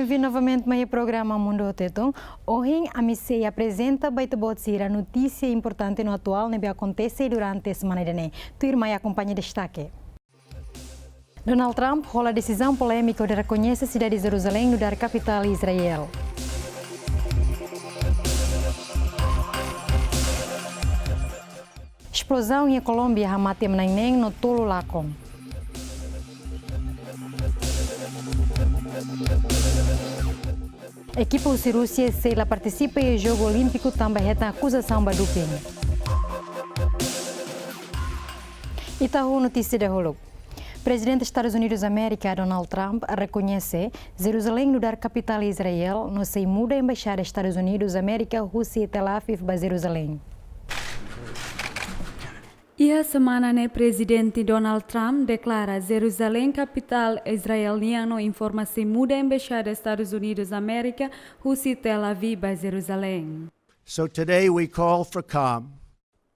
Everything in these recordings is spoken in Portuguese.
Bem-vindo novamente ao programa Mundo, Tetum. Hoje a missa apresenta a notícia importante no atual que acontece durante a semana de Tu irmã acompanha destaque. Donald Trump rola a decisão polêmica de reconhecer a cidade de Jerusalém no dar capital de Israel. Explosão em Colômbia hamate meneng no tolo lacom. Equipa Rússia se participa em jogo olímpico também reta acusação de doping. Itaú notícia de rolo. Presidente dos Estados Unidos da América, Donald Trump, reconhece Jerusalém no dar capital de Israel, no se muda a embaixada dos Estados Unidos da América, Rússia e Tel Aviv para Jerusalém. E a semana, o presidente Donald Trump declara Jerusalém capital israeliana informa se muda a embaixada dos Estados Unidos da América, Rússia e Tel Aviv para Jerusalém. So today we call for calm.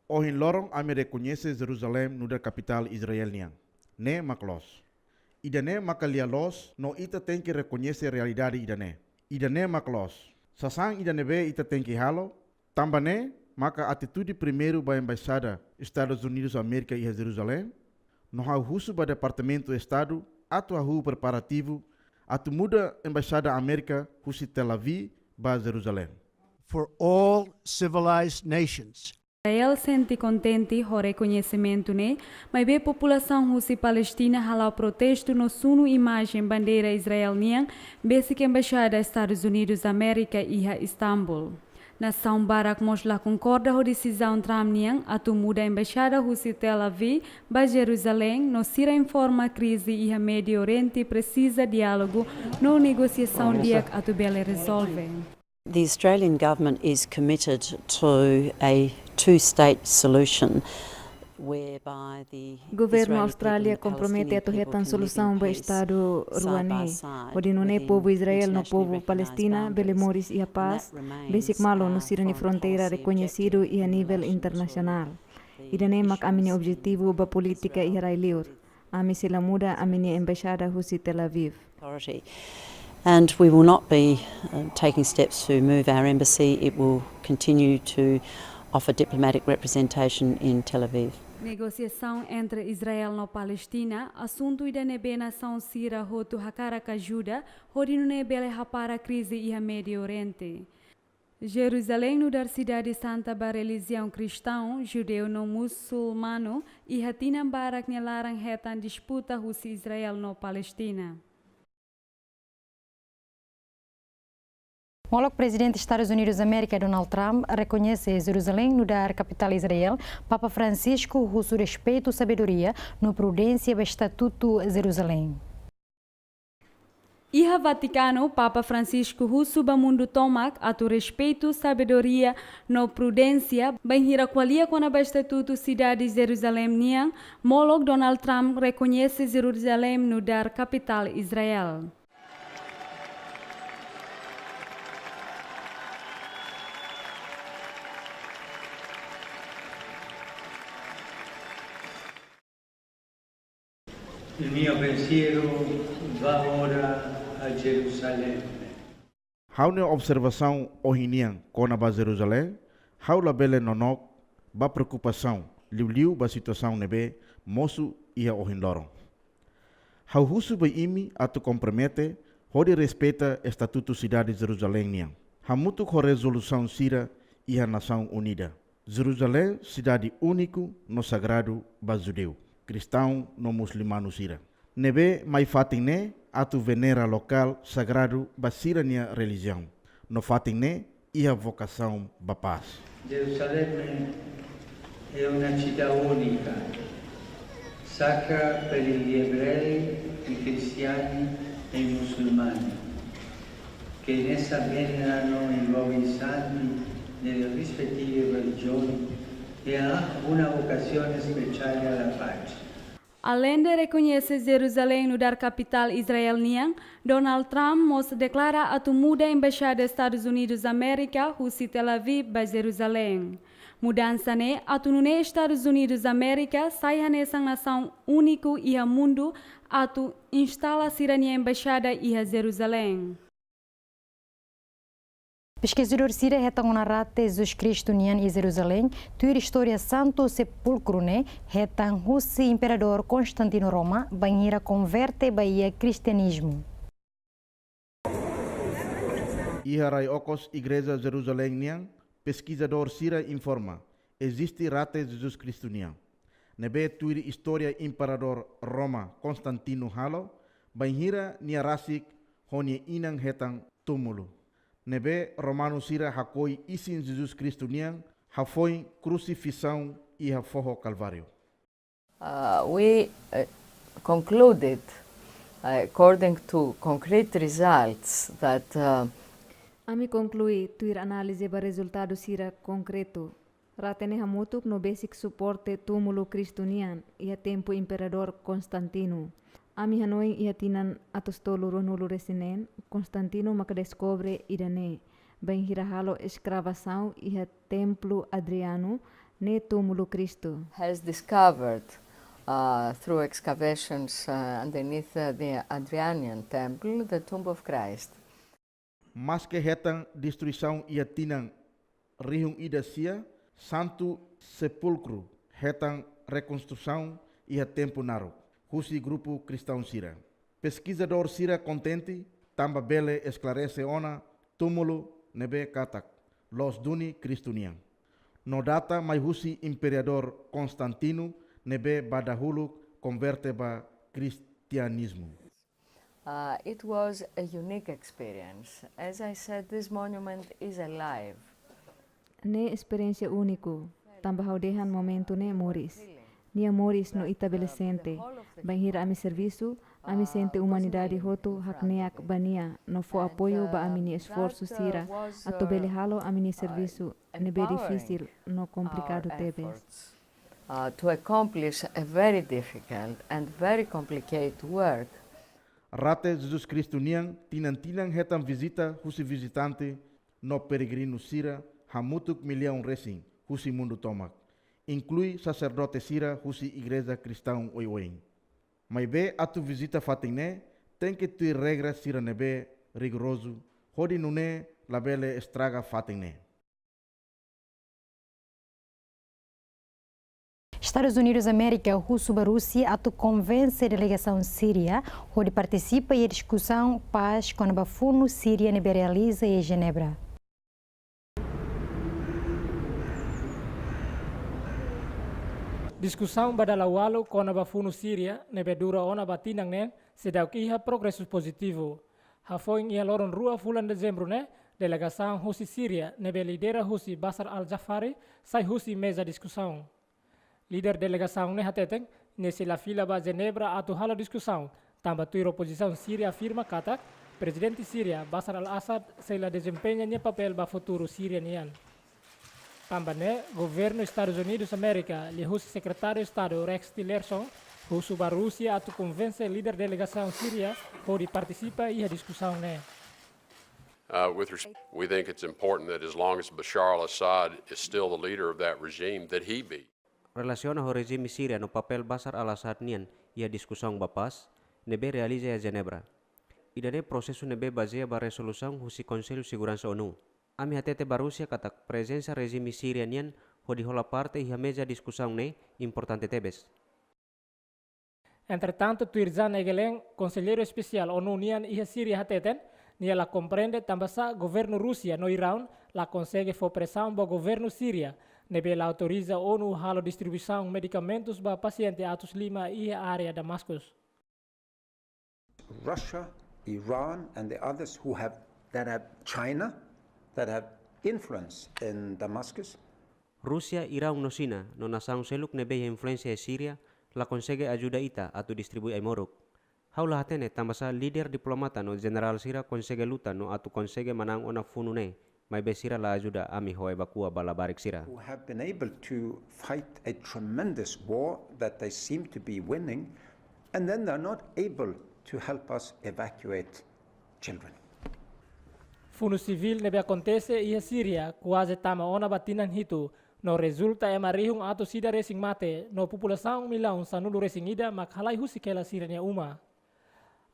Hoje lorong ame reconhece Jerusalém no da capital israeliana. Ne maklos. Idane makalialos no ita tem que reconhecer a realidade idane. Idane maklos. Sasang idane be ita tem que halo. Tambane maka atitude primeiro da embaixada Estados Unidos da América e Jerusalém. No russo para Departamento de Estado atu ahu preparativo atu muda embaixada América Rússia Tel Aviv para Jerusalém. For all civilized nations. Israel sente contente com o reconhecimento, mas a população russa e palestina halal protesto no suno imagem bandeira israeliana, basic embaixada Estados Unidos da América e a Istambul. Nação Barak Mosla concorda com a decisão Trump a muda a embaixada russa e Tel Aviv para Jerusalém, no Sira informa a crise e a Médio Oriente precisa diálogo no negociação dia a bele resolve. The Australian government is committed to a two-state solution whereby the Governo Austrália compromete a torretar solução para o Estado ruané, onde não é povo Israel, no povo Palestina, belemores e a paz, basic malo no sirene fronteira reconhecido e a nível internacional. E daí mak a minha objetivo para política israeliana. A mim se la muda a minha embaixada Rússia Tel Aviv. And we will not be taking steps to move our embassy. It will continue to offer diplomatic representation in Tel Aviv. Negociação entre Israel e Palestina, assunto da nação Sira Hotu Hakaraka ajuda, onde não é bele para a crise e a Médio Oriente. Jerusalém no dar cidade santa para religião cristã, judeu no muçulmano e hatina barak nelaran hetan disputa Rússia Israel no Palestina. O presidente dos Estados Unidos da América, Donald Trump, reconhece Jerusalém no dar capital de Israel. Papa Francisco russo respeito e sabedoria no prudência do Estatuto de Jerusalém. E a Vaticano, Papa Francisco russo ba mundo tomak atu respeito, sabedoria, no prudência, bem hiraqualia com a Estatuto cidade de Jerusalém niang, molog Donald Trump reconhece Jerusalém no dar capital Israel. Il mio pensiero va ora a Gerusalemme. Há uma observação hoje com a Jerusalém, há la bele nonok, ba preocupação, liu ba situação nebe, moço e a ohindoron. Há russo ba imi atu compromete, hode respeita Estatuto Cidade de Jerusalém niang. Há muito com resolução Sira e a Nação Unida. Jerusalém, cidade único no sagrado ba judeu. Cristão no muçulmano sira. Nebe mai fatine atu venera local sagrado basira nia religião. No fatine e a vocação ba paz. Gerusalemme è una città unica, sacra per gli ebrei, i cristiani e i musulmani, che in essa venerano i luoghi santi nelle rispettive religioni e ha una vocazione speciale alla pace. Além de reconhecer Jerusalém no dar capital israeliana, Donald Trump declara a muda a embaixada dos Estados Unidos da América, Rússia e Tel Aviv para Jerusalém. Mudança a Estados Unidos da América sai nessa nação único e a mundo a instala a embaixada e a Jerusalém. Pesquisador Sira hetang narrate Jesus Cristo nian e Jerusalém, tuir história Santo Sepulcro ne, hetang husi imperador Constantino Roma, banhira converte baia cristianismo. Iharai okos Igreja Jerusalém niang, pesquisador Sira informa, existe rate Jesus Cristo niang. Nebe tuir história imperador Roma Constantino halo, banhira nia rasik honie inang hetang túmulo. Nebe Romano Sira hakoi isin Jesus Cristo niang, hafoi crucifixão e hafoho Calvário. We concluded, according to concrete results, that Ami conclui tuir análise ba resultado sira concreto. Ratene hamutuk no basic suporte túmulo Cristonian ia tempo imperador Constantino. Ami hanoi ia tinan atos tolo ronolo resinen, Constantino makadescobre idane, bem hirahalo escravação ia templo Adriano, ne túmulo Cristo. has discovered through excavations underneath the Adrianian temple the tomb of Christ. Mas que hetang destruição ia tinang rihung ida sia, Santo Sepulcro hetang reconstrução ia tempo naro. Husi grupo cristão Sira. Pesquisador Sira contente, tamba bele esclarece ona, túmulo nebe katak, los duni Cristonian. No data mai husi imperador Constantino nebe badahulu converte ba cristianismo. It was a unique experience. As I said, this monument is alive. Ne experiência único, tambah dehan momento ne moris. Nia moris no estabelecente, banhira ami serviço, ami sente humanidade hoto hakneak bania, no fo apoio ba ami ni esforço sira, atobele halo ami ni serviço, nebe difícil, no complicado tebes. To accomplish a very difficult and very complicated work. Rate Jesus Cristo niang tinang hetam visita husi visitante no peregrino Sira hamutuk milhão resing husi mundo tomak. Inclui sacerdote Sira husi igreja cristão oiwen. Mas be atu visita fatingne tem que ter regras Sira nebe rigoroso, hodi nune labele estraga fatingne. Estados Unidos da América, Russo da Rússia, atu convence a delegação síria, onde participa em discussão paz com a bafuno síria nebe realiza em Genebra. Discussão badalawalo com a bafuno síria nebe dura ona batinang ne sedau iha progresso positivo. Hafoing ia loron rua fulan Dezembru ne delegação Rusi Síria nebe lidera Rusi Bashar al-Jafari sai Rusi mesa discussão. Líder delegação ne hateteng nesse la fila ba Genebra atu hala discussão. Tamba tuir oposição Síria afirma kata presidente Síria Bashar al-Assad sela desempenha nia papel ba futuro Síria nian. Tamba ne governo Estados Unidos América li husi secretário Estado Rex Tillerson husu ba Rússia atu convence líder delegação Síria pode participa e a discussão ne. We think it's important that as long as Bashar al-Assad is still the leader of that regime, that he be. Relaciona ho regime Síria no papel Bashar al-Assad nian ia discussão ba paz nebe realiza a Genebra. Idane processo nebe baseia ba resolução husi Conselho Segurança ONU. Ami hatete ba Rússia katak presença regime Síria nian ho di hola parte ia mesa discussão ne importante tebes. Entretanto, Tuirzan Egelen, conselheiro especial ONU nian ia Síria hateten, nia la compreende tambasa governo Rússia no Irão la consegue for pressão ba governo Síria, nebe la autoriza ONU halo distribuição medicamentos ba paciente atus lima ia area Damascus. Russia, Iran, and the others that have China, that have influence in Damascus. Rússia irá no China, no nação seluk nebe influência e Síria, la consegue ajuda ita atu distribui ai moruk. Haula hatene tambasa líder diplomata no general Sira consegue luta no atu consegue manang ona funu ne, mai be Sira la ajuda ami hoe bakua balabarik Sira. Who have been able to fight a tremendous war that they seem to be winning, and then they're not able to help us evacuate children. Funu civil nebe acontece ia Síria, quase tama ona batinan hitu, no resulta e marihung atu sida resing mate, no população milhão sanulu resing ida mak halai husi kela Síria nia uma.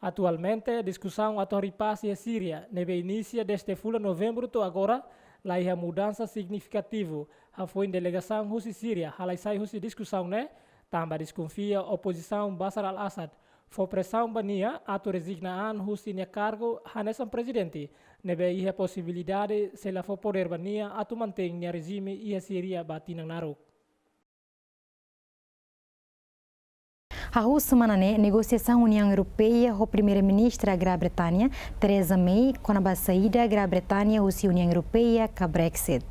Atualmente, a discussão atau ripase a Síria neve inicia desde fula novembro to agora, lá a mudança significativa. A foi em delegação Rússia Síria, halai sai Rússia discussão né, também desconfia oposição Bashar al-Assad. Foi pressão bania atau resignaan Rússia ne cargo hanesan presidente. Neve ia possibilidade se la for poder bania atau mantém ne regime ia Síria batinang naruk. A semana né, negociação União Europeia com a primeira-ministra da Grã-Bretanha, Theresa May, com a saída da Grã-Bretanha da União Europeia com a Brexit.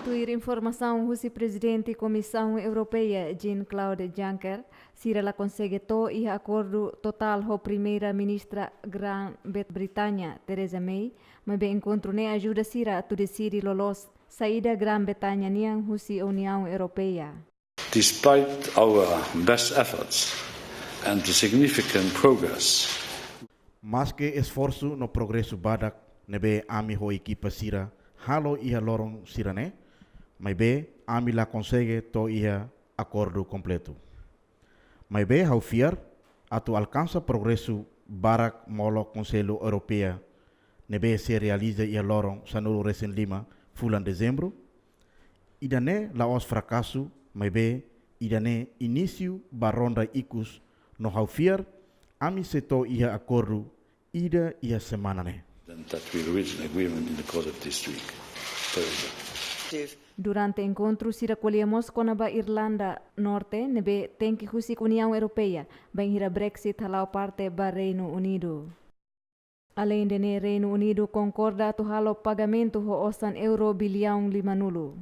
Tuir informação do presidente da Comissão Europeia, Jean-Claude Juncker, se ela consegue to e acordo total com a primeira-ministra Grã-Bretanha, Theresa May, mas bem encontro ne ajuda Sira a decidir lolos saída da Grã-Bretanha niang da União Europeia. Despite our best efforts and the significant progress, Mas que esforço no progresso badak nebe ami ho equipa Sira halo ia lorong Sirane, mas be ami la consegue to ia acordo completo. Mas be hau fiar atu alcança progresso barak molo Conselho Europeu nebe se realiza ia lorong sanulu recém Lima fulan Dezembru. Idane laos fracasso mas be idane início baronda ikus no hau fiar ami seto ia acordo ida ia semana ne. that we reach an agreement in the course of this week. Durante encontro sira colhemos com a Irlanda Norte nebe tem que husik União Europeia bem hira Brexit halau parte ba Reino Unido. Além de ne Reino Unido concorda tu halo pagamento ho osan euro bilhão limanulo.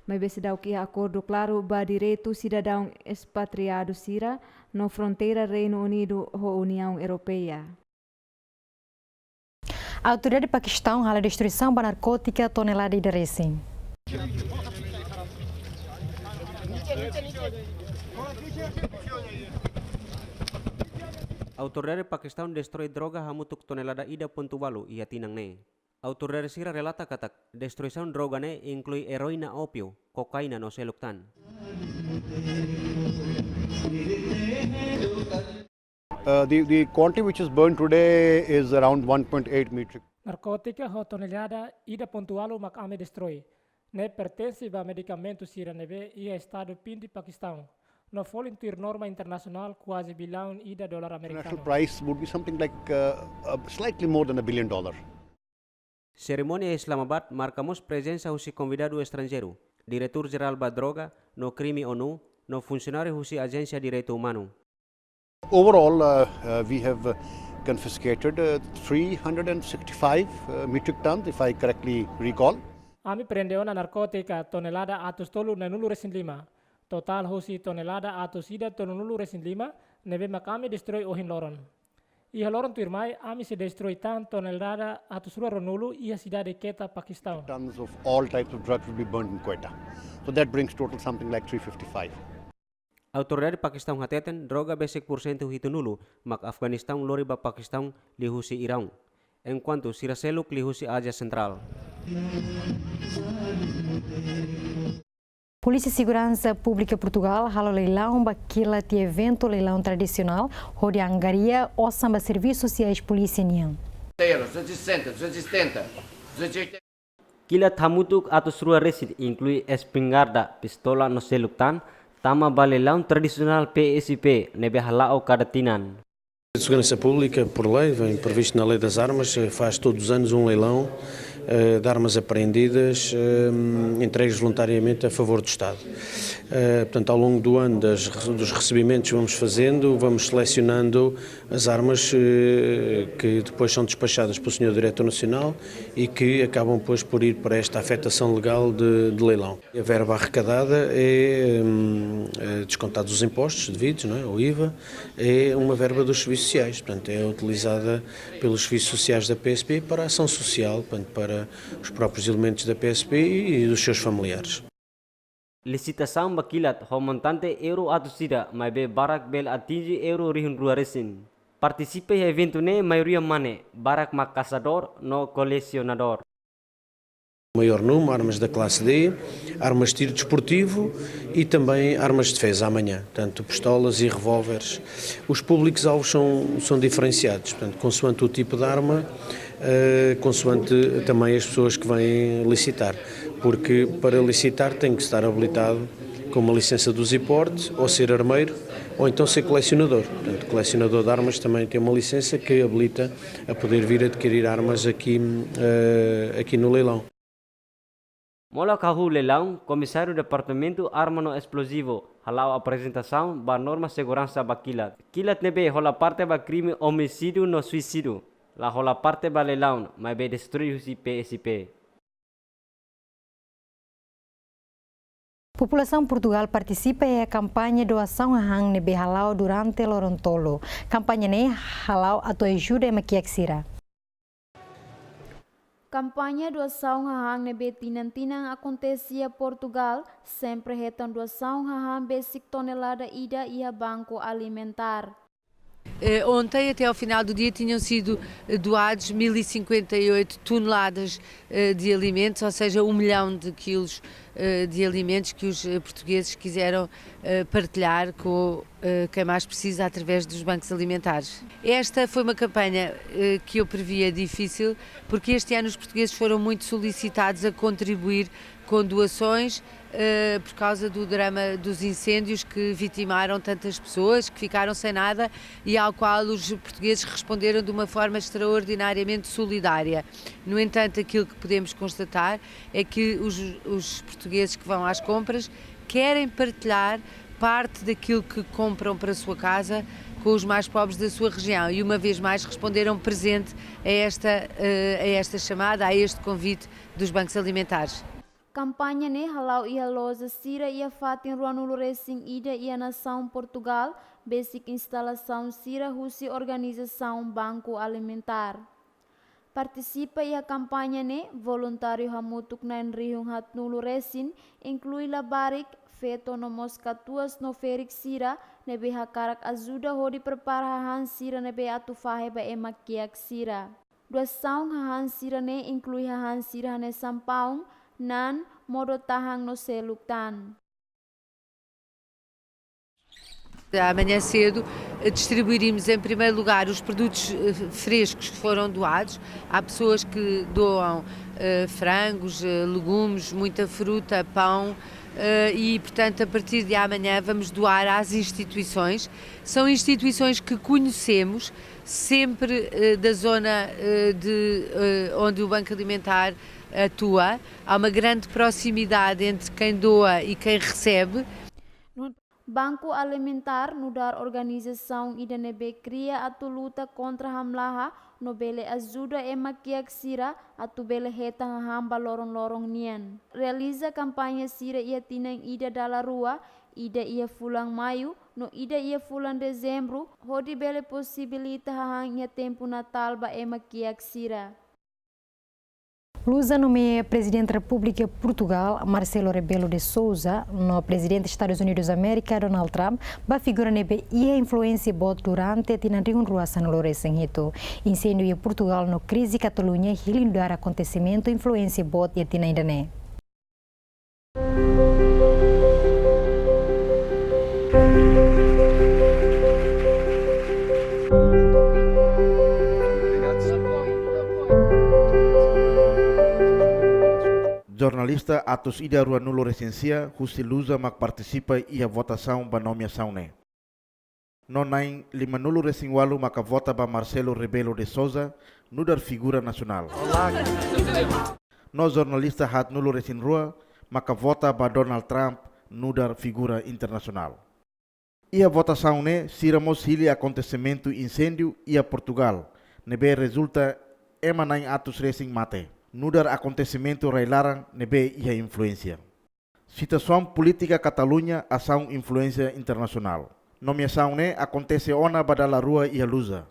Mas bese dau que acordo claro ba direito cidadão expatriado sira no fronteira Reino Unido ho União Europeia. A autoridade do Paquistão hala destruição de narcótica tonelada de recém. Autoridade Pakistan destrói droga hamutuk tonelada ida pontubalu ia tinang ne. Autoridade sira relata katak destruição droga ne inclui heroína opio, cocaína no seluktan. The quantity which is burned today is around 1.8 metric. Narcótica ho tonelada ida pontualu mak ame destroi. Ne pertence a medicamento sira neve ia estado pindi Paquistão. No volunteer norma internacional quase bilhão ida dólar americano. National price would be something like slightly more than $1 billion. Cerimônia Islamabad marcamos presença husi convidado estrangeiro, diretor-geral da droga, no crime ONU, no funcionário husi agência de direito humano. Overall, we have confiscated 365 metric tons, if I correctly recall. Ami prendeu na narcótica tonelada atus tolu na nulu resin lima. Total husi tonelada atus ida tolu nulu resin lima, neve makame destroi ohin loron. Ia loron tuirmai, ami se destroi tan tonelada atus rua ronulu ia cidade Quetta, Paquistão. Tons of all types of drugs will be burned in Quetta. So that brings total something like 355. Autoridade Pakistan hateten droga basic % hitunulu mak Afghanistan lori ba Pakistan lihusi Irão, enquanto siraseluk lihusi Ásia Central. Polícia de Segurança Pública Portugal halo leilão baquila de evento leilão tradicional onde angaria ou samba serviços sociais polícia niang. 260, 270, 280. Kilat hamutuk atau surua resid inclui espingarda, pistola no seluktan, tama baleilão tradicional PSP nebe halao kadatinan. A Segurança Pública, por lei, vem previsto na Lei das Armas, faz todos os anos um leilão de armas apreendidas entregues voluntariamente a favor do Estado. Portanto, ao longo do ano dos recebimentos vamos fazendo, vamos selecionando as armas que depois são despachadas pelo Sr. Diretor Nacional e que acabam depois por ir para esta afetação legal de leilão. A verba arrecadada é, descontados os impostos devidos, não é? O IVA, é uma verba dos serviços sociais, portanto é utilizada pelos serviços sociais da PSP para a ação social, portanto, para os próprios elementos da PSP e dos seus familiares. Licitação bakilat ho montante euro atusida mai be barak bel atingi euro rihun rua resin. Participe evento ne maioria mane barak mak caçador no colecionador. Maior número, armas da classe D, armas de tiro desportivo e também armas de defesa amanhã, tanto pistolas e revólveres. Os públicos-alvos são diferenciados, portanto, consoante o tipo de arma, consoante também as pessoas que vêm licitar, porque para licitar tem que estar habilitado com uma licença do Ziporte, ou ser armeiro, ou então ser colecionador. Portanto, colecionador de armas também tem uma licença que habilita a poder vir adquirir armas aqui no leilão. Mula kahu leilão, comissário do departamento arma no explosivo, halau apresentação ba norma segurança ba kilat. Kilat nebe rola parte ba crime homicídio no suicídio. La rola parte ba leilão, mas be destruir o PSP. População Portugal participa em campanha doação a hang nebe halau durante Lorontolo. Campanha ne halau atau ajuda e maquiaxira. Campanha doação hahang nebe tinang-tinang acontecia Portugal, sempre retam doação hahang basic tonelada ida e a banco alimentar. Ontem, até ao final do dia, tinham sido doados 1058 toneladas de alimentos, ou seja, 1 milhão de quilos de alimentos que os portugueses quiseram partilhar com quem mais precisa através dos bancos alimentares. Esta foi uma campanha que eu previa difícil, porque este ano os portugueses foram muito solicitados a contribuir com doações por causa do drama dos incêndios que vitimaram tantas pessoas, que ficaram sem nada e ao qual os portugueses responderam de uma forma extraordinariamente solidária. No entanto, aquilo que podemos constatar é que os portugueses que vão às compras querem partilhar parte daquilo que compram para a sua casa com os mais pobres da sua região e uma vez mais responderam presente a esta chamada, a este convite dos bancos alimentares. Campanha ne halau ia loja sira ia fatin ruanulo racing ida ia nação Portugal, basic instalação sira husi organização banco alimentar. Participa ia campanha ne voluntário hamutuk na enrihung hatnulo racing inclui labarik feto no moscatuas no ferik sira nebe hakarak ajuda hodi preparahan sira nebe atufahe ba emakiak sira. Doação hahan sira ne inclui hahan sira ne sampaung nan modo tahang no seluktan. Amanhã cedo distribuiremos em primeiro lugar os produtos frescos que foram doados. Há pessoas que doam frangos, legumes, muita fruta, pão e, portanto, a partir de amanhã vamos doar às instituições. São instituições que conhecemos, sempre da zona onde o Banco Alimentar atua. Há uma grande proximidade entre quem doa e quem recebe. Banco Alimentar nudar organização ida nebe cria atu luta contra hamlaha no bele ajuda e makiak sira atu bele hetang hamba lorong-lorong nian. Realiza campanha sira ia tinang ida dala rua, ida ia fulang maio, no ida ia fulang dezembru, hodi bele possibilita hahang ia tempo natal ba e makiak sira. Lusa nomeia presidente da República Portugal, Marcelo Rebelo de Sousa, no presidente dos Estados Unidos da América, Donald Trump, ba figura nebe ia influência bot durante tinanriun ruasan loreseng hito. Incêndio em Portugal no crise Catalunha hilindar acontecimento influência bot ia tinandane. Jornalista atos ida rua nulo recensia husi lusa mak participa ia votação ba nomeação ne. No nain lima nulo recingwalu maka vota ba Marcelo Rebelo de Sousa nudar figura nacional. No jornalista hat nulo recin rua maka vota ba Donald Trump nudar figura internacional. Ia votação ne siramos hili acontecimento incêndio ia Portugal nebe resulta emanain atos recing mate. Nudar acontecimento railaran nebe ia influência. Situação política Catalunha ação influência internacional. Nomeação ne acontece ona badala rua ia lusa.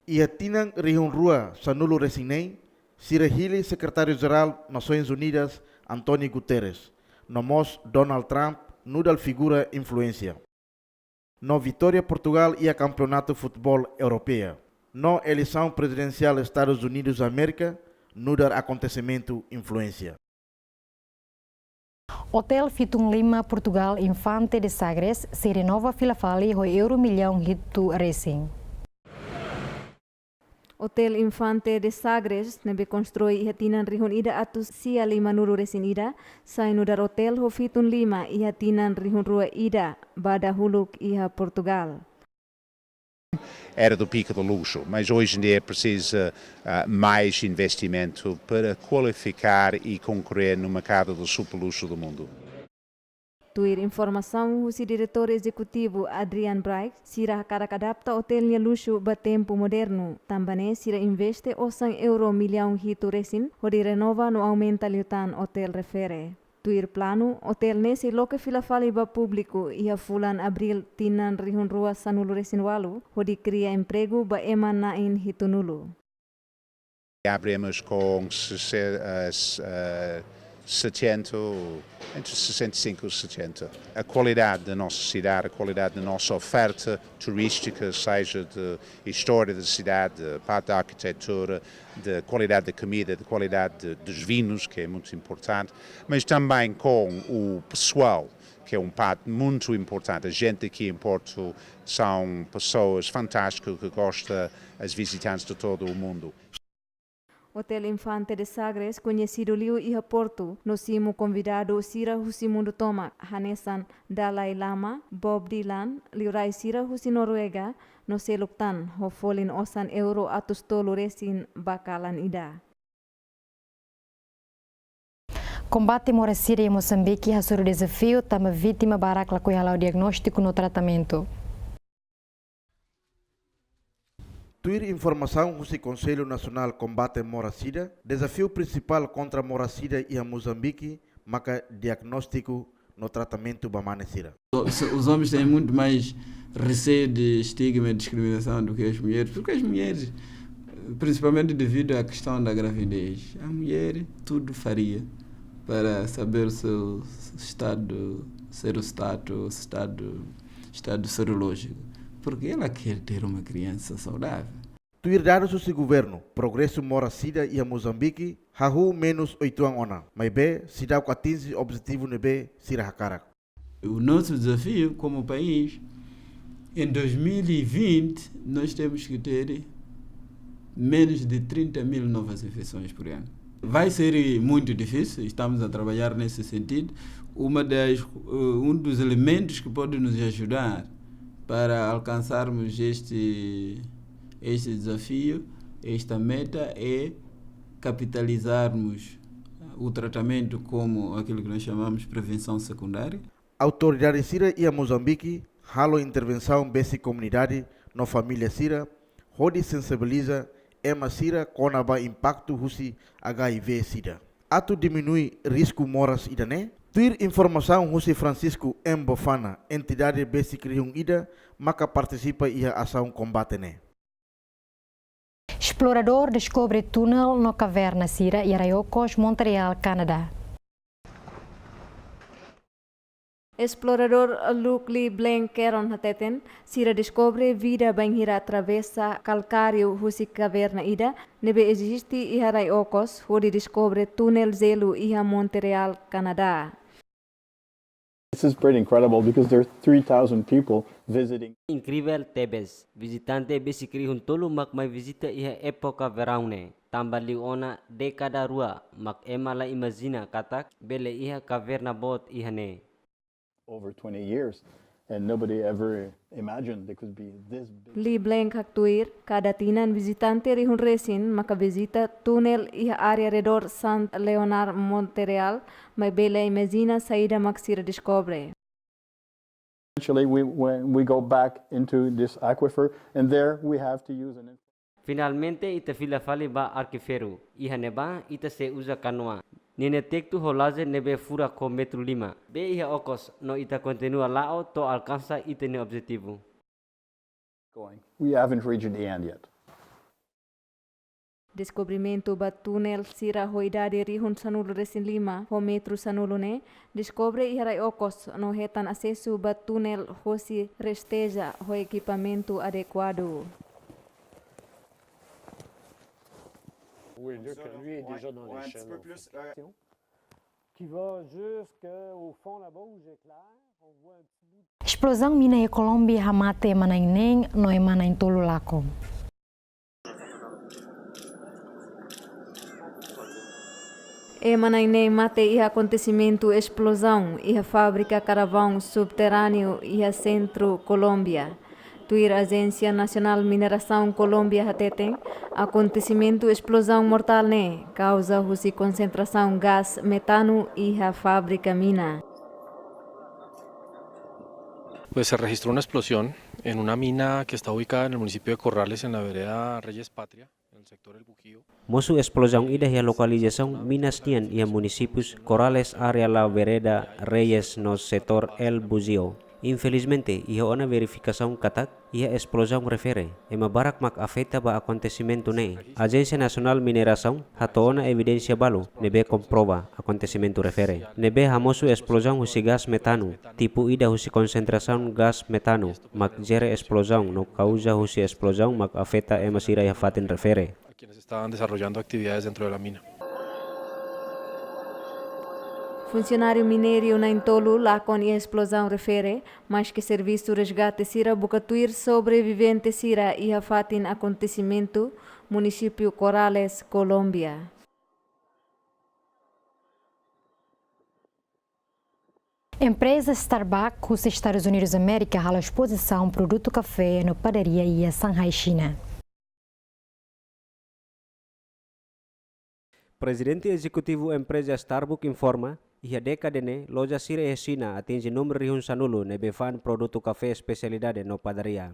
Ia tinang rihun rua sanulo resinei, sirahili secretário-geral Nações Unidas António Guterres, nomos Donald Trump nudal figura influência. No vitória Portugal ia campeonato futebol europeu. No eleição presidencial Estados Unidos da América, nudar acontecimento influência. Hotel Fitum Lima, Portugal, Infante de Sagres, se renova filafali ho €1 milhão hitu racing. Hotel Infante de Sagres nebe konstrui ihatinan rihun ida atus sia 5 nuru resin ida, sai nudar hotel ho Fitum Lima ihatinan rihun rua ida, bada huluk iha Portugal. Era do pico do luxo, mas hoje em dia é preciso mais investimento para qualificar e concorrer no mercado do super luxo do mundo. Tuir informação o diretor executivo Adrian Bright, sira karak adapta hotelnya luxo ba tempo moderno, tambane sira investe €100 milhão hitu resin, hodi renova no aumenta liutan hotel refere. Tuir plano, hotel nesse loca filafali ba público ia fulan abril tinan rihun rua sanulu resin walu, hodi cria emprego ba emana in hitunulu. Abrimos com 70, entre 65 e 70. A qualidade da nossa cidade, a qualidade da nossa oferta turística, seja de história da cidade, de parte da arquitetura, de qualidade da comida, de qualidade dos vinhos, que é muito importante, mas também com o pessoal, que é parte muito importante. A gente aqui em Porto são pessoas fantásticas que gostam as visitantes de todo o mundo. Hotel Infante de Sagres, conhecido liu iha Porto, no simo convidado sira husi Mundo Tomak, Hanesan Dalai Lama, Bob Dylan, liurai sira husi Noruega, no seluktan, ho folin osan euro atus tolu resin bakalan ida. Combate mora Síria e Moçambique ha suru desafio tama vítima barak lakoi halau diagnóstico no tratamento. Tuir informação do Conselho Nacional Combate Moracida, desafio principal contra Moracida e a Moçambique, maca diagnóstico no tratamento bamanecida. Os homens têm muito mais receio de estigma e discriminação do que as mulheres, porque as mulheres, principalmente devido à questão da gravidez, a mulher tudo faria para saber o seu estado serológico, porque ela quer ter uma criança saudável. Tuir dados do governo, progresso Moracida e a Moçambique, hahu menos 8 anos, mas bem, se dá o atinge objetivo nebe sirahakara. O nosso desafio como país, em 2020, nós temos que ter menos de 30.000 novas infecções por ano. Vai ser muito difícil, estamos a trabalhar nesse sentido. Um dos elementos que pode nos ajudar para alcançarmos este desafio, esta meta, é capitalizarmos o tratamento como aquilo que nós chamamos de prevenção secundária. Autoridade Sira e a Moçambique, halo intervenção base comunidade na família Sira, onde sensibiliza ema Sira com o impacto husi HIV Sida. Ato diminui risco moras idane. Tuir informação husi Francisco M. Bofana, entidade base crium ida, maka participa e a ação combate ne. Explorador descobre túnel no caverna Sira e Araiocos, Montreal, Canadá. Explorador Luke Lee Blank Keron Hateten, Sira descobre vida banhira atravessa calcário husi caverna ida, nebe existe e Araiocos, onde descobre túnel zelo e Montreal, Canadá. This is pretty incredible because there are 3,000 people visiting. Incrível tebes. Visitante besikri huntolo mak mai visita iha época verão ne. Tambali ona década rua mak emala imagina katak bele iha caverna bot iha ne. Over 20 years and nobody ever imagined they could be this big. Lee Blank haktuir kada tinan visitante rihun resin maka visita túnel iha área redor Sant Leonard Montreal mai bele imagina saída mak sira descobre. Actually, we go back into this aquifer and there we have to use an. Finalmente ita filafali ba arquiferu iha neba ita se usa canoa. Nine tektu holaze nebe fura ko metro 5. Be iha okos no ita continua lao to alcança ita ne objetivo. We haven't reached the end yet. Descobrimento ba túnel sira hoidade rihun sanulo resin 5 ho metro sanulo ne descobre iharai okos no hetan acesso ba túnel hosi resteja ho equipamento adequado. Oui, lui est déjà dans l'échelle. qui va jusqu'au fond là-bas où j'éclaire. On voit un petit bout. Explosão mina e Colômbia hamate manaineng no emanain tolo lako. E manainei mate e acontecimento explosão e a fábrica carvão subterrâneo e a centro Colômbia. Tuir Agência Nacional Mineração Colômbia Tetum, acontecimento explosão mortal ne, causa husi concentração gás metano e a fábrica mina. Pues se registró una explosión en una mina que está ubicada en el municipio de Corrales, en la vereda Reyes Patria, en el sector El Buquillo. Mosu explosão ida a localização Minas Nian e municípios Corrales área la vereda Reyes no setor El Buquillo. Infelizmente, ia ona verificação katak ia explosão refere, e mabarak mak afeta ba acontecimento ne. Agência Nacional Mineração hatoona evidência balo, nebe comprova acontecimento refere. Nebe hamosu explosão husi gas metano, tipo ida husi concentração gas metano, mak jere explosão no causa husi explosão mak afeta e masira ia fatin refere. A quienes estaban desarrollando actividades dentro de la mina. Funcionário minério na Intolo lá com a explosão refere, mas que serviço resgate sira bucatuir sobrevivente sira e a fatin acontecimento, município Corrales, Colômbia. Empresa Starbucks dos Estados Unidos da América hala exposição produto café no padaria e a Shanghai, China. Presidente Executivo Empresa Starbucks informa que a década ne loja sira e China atinge número rihun sanulu ne befan produto café especialidade no padaria.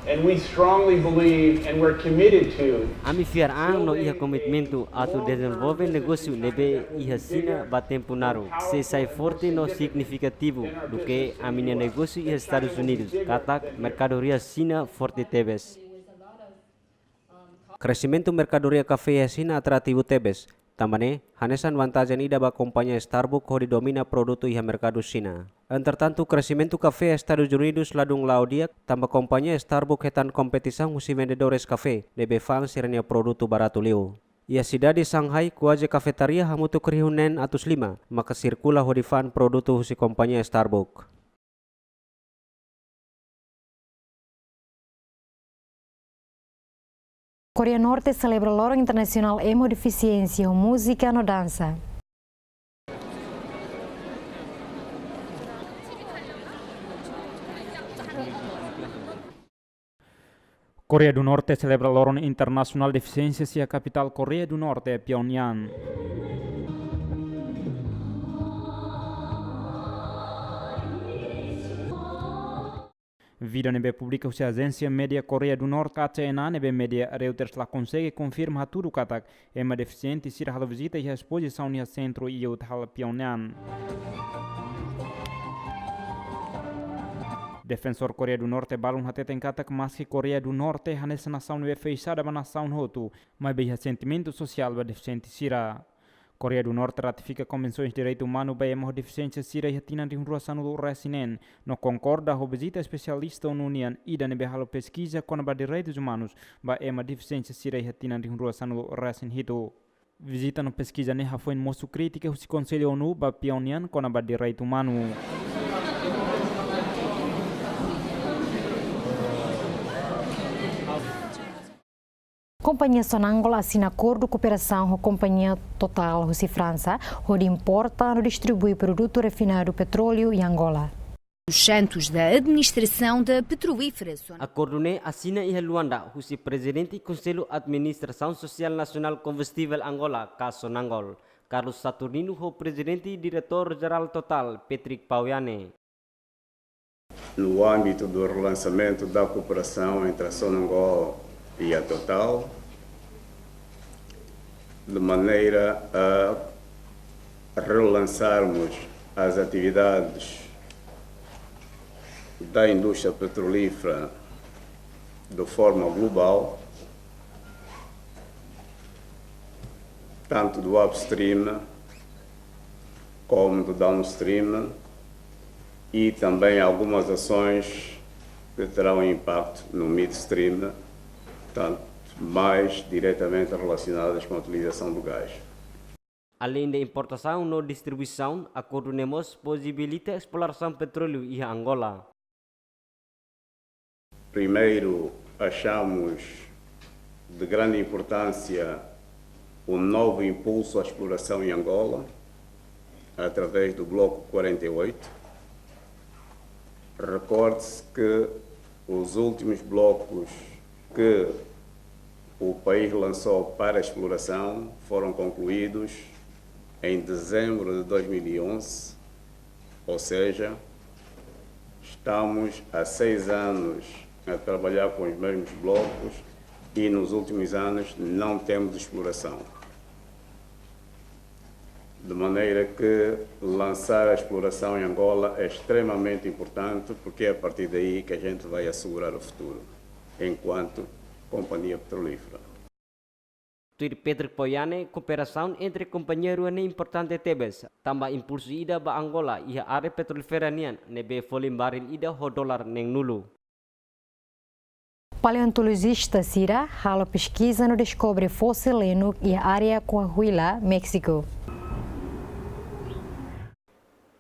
And we strongly believe and we're committed to. Ami fiar no ia komitmento atu desenvolver negócio nebe ia China batempo naru. Se sai forte no significativo do que a minha negócio ia Estados Unidos. Katak mercadoria China forte tebes. Crescimento mercadoria café e China atrativo tebes. Também, hanesan vantagem ida ba companhia Starbucks que domina produto e mercado China. Entretanto, crescimento café Estados Unidos ladung laudia, tambah companhia Starbucks hetan competição com vendedores café, debe fang sirnya produto barato liu. E a cidade de Shanghai, kuaje cafetaria hamutu krihunen atus 5, maka sirkula hodifan produto husi companhia Starbucks. Coreia Norte celebra o Loro Internacional Hemodeficiência, música no dança. Coreia do Norte celebra o Loro Internacional de Deficiência e a capital Coreia do Norte é Pyongyang. Video nebe publica a agência média Coreia do Norte KCNA nebe média Reuters lá consegue confirmar tudo katak é uma deficiente se a visita e a exposição no centro e o tal Pyongyang. Defensor Coreia do Norte balon hateten katak mas que Coreia do Norte nessa nação é fechada ba nação hotu, mas bem sentimento social ba deficiente sira. Coreia do Norte ratifica convenções de direito humano bem a deficiência sira e tina de ruação do resinen. Não concorda a visita especialista na União e da nebehalo pesquisa com a direitos humanos ba a deficiência sira e tina de ruação do resin hito. Visita no pesquisa ne foi moço crítica o Conselho ONU ba Pyongyang com a direito humano. Companhia Sonangol assina acordo de cooperação com a Companhia Total Rússia França, onde importa e distribui produto refinado petróleo em Angola. Os santos da administração da petrolífera. Acordo ne assina e Luanda, o presidente e Conselho Administração Social Nacional Combustível Angola, caso Sonangol, Carlos Saturnino, o presidente e diretor-geral Total, Patrick Pauiane. No âmbito do relançamento da cooperação entre a Sonangol e a Total, de maneira a relançarmos as atividades da indústria petrolífera de forma global, tanto do upstream como do downstream, e também algumas ações que terão impacto no midstream, tanto mais diretamente relacionadas com a utilização do gás. Além da importação e distribuição, acordamos possibilita exploração petróleo em Angola. Primeiro, achamos de grande importância o novo impulso à exploração em Angola, através do Bloco 48. Recorde-se que os últimos blocos que o país lançou para a exploração foram concluídos em dezembro de 2011, ou seja, estamos há 6 anos a trabalhar com os mesmos blocos e nos últimos anos não temos exploração. De maneira que lançar a exploração em Angola é extremamente importante, porque é a partir daí que a gente vai assegurar o futuro, enquanto companhia petrolífera. Tuir Pedro Poiane, cooperação entre companheiros é importante tebes. Tambah impulso ida ba Angola e a área petrolífera nian, nebe folim baril ida ho dólar neng nulu. Paleontologista Cira hala pesquisa no descobre fóssil Lenuk e a área Coahuila, México.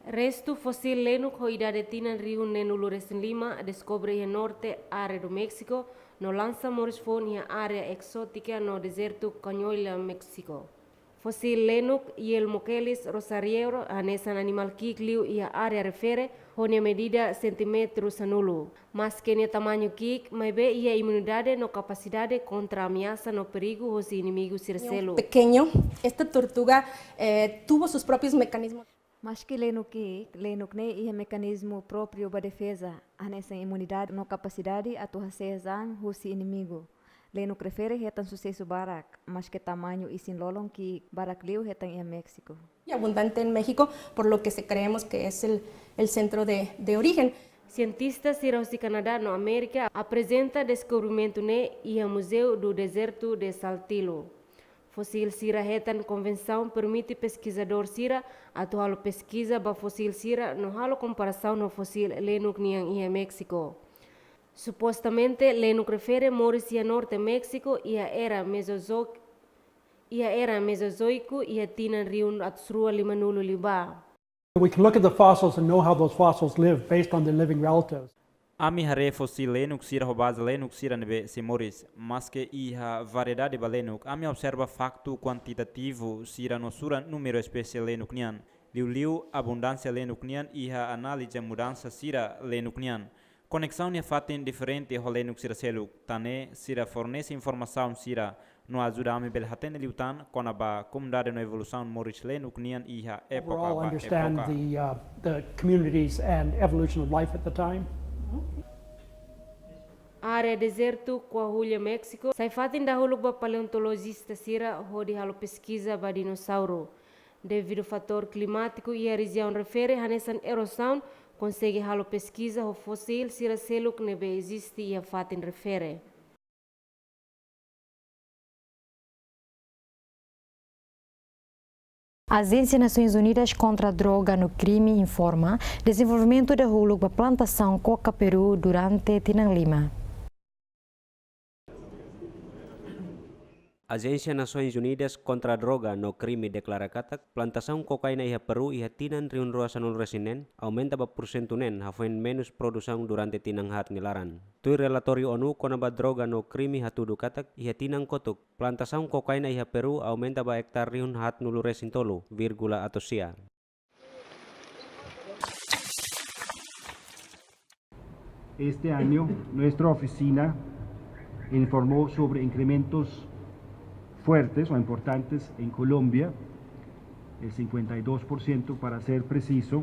Resto fósil Lenuk ho idade tinan rio nenulu resin lima descobre em norte área do México no lança morisfone e a área exótica no deserto Coahuila, México. Fósil Lenuk e el Moquelis rosariero anesan animal kikliu e a área refere honia medida centímetros anulu. Mas que nia tamanho kik, mas be e a imunidade no capacidade contra ameaça no perigo os inimigos circelo. Pequeño, esta tortuga tuvo sus propios mecanismos. Mas que Lenuk ne e mecanismo próprio para defesa, nessa imunidade no capacidade a tua sezan husi inimigo. Lenuk refere hetan sucesso barak, mas que tamanho e sin lolong que barak liu hetan en México. Y abundante en México, por lo que creemos que es el centro de origen. Cientistas siraus de Canadá no América apresenta descobrimento ne e a Museu do Deserto de Saltillo. Fóssil Sira hetan convenção permite pesquisador Sira atual pesquisa ba fóssil Sira no halo comparação no fóssil Lenuk niang e México. Supostamente Lenuk refere moris e norte México e a era mesozoico e a tinan riun atsrua limanulu liba. We can look at the fossils and know how those fossils live based on their living relatives. Ami hare fossil Lenuk sira ho base Lenuk sira nebe simoris, mas que iha variedade ba Lenuk, ami observa facto quantitativo sira no sura número espécie Lenuk nian. Liu abundância Lenuk nian iha análise mudança sira Lenuk nian. Conexão nia fatin diferente ho Lenuk sira seluk, tane sira fornece informação sira no ajuda ami bel haten liutan kona ba comunidade no evolução moris Lenuk nian iha época ba Overall understand the communities and evolution of life at the time. Área deserto Coahuila, México. Sai fatin dahulu ba paleontologista sira ho di halo pesquisa ba dinossauro. Devido fator climático e a região refere hanesan erosão, consegue halo pesquisa ho fóssil sira seluk nebe existe e a fatin refere. A Agência Nações Unidas contra a Droga no Crime informa desenvolvimento de rolo para plantação coca-peru durante Tinan Lima. Agência Nações Unidas contra a Droga no Crime declara katak plantação cocaína iha Peru iha tinan riun ruasanul resinen aumenta ba porcento nen hafen menos produção durante tinang hat nilaran. Tui relatorio ONU konaba droga no crime hatudu katak iha tinang kotuk plantação cocaína iha Peru aumenta ba hektar riun hat nulu resin tolu, virgula atosia. Este año nuestra oficina informó sobre incrementos fuertes o importantes en Colombia, el 52% para ser preciso,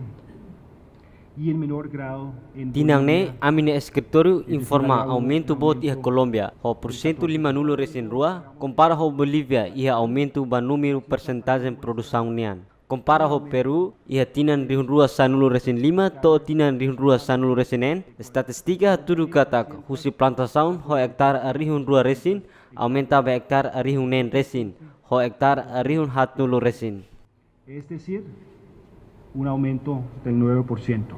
y en menor grado en Tinangne amine escritório informa aumento bot iha Colômbia, ho porcento 5 resin rua, compara ho Bolívia iha aumento ba número percentagem produção nian. Compara ho Peru iha tinan rihun rua sanulu resin 5 to tinan rihun rua sanulu resinen, statistika tudu katak husi plantação ho hektar rihun rua resin aumenta ba hektar rihun nen resin, ho hektar rihun hat nulu resin. Es decir, un aumento del 9%.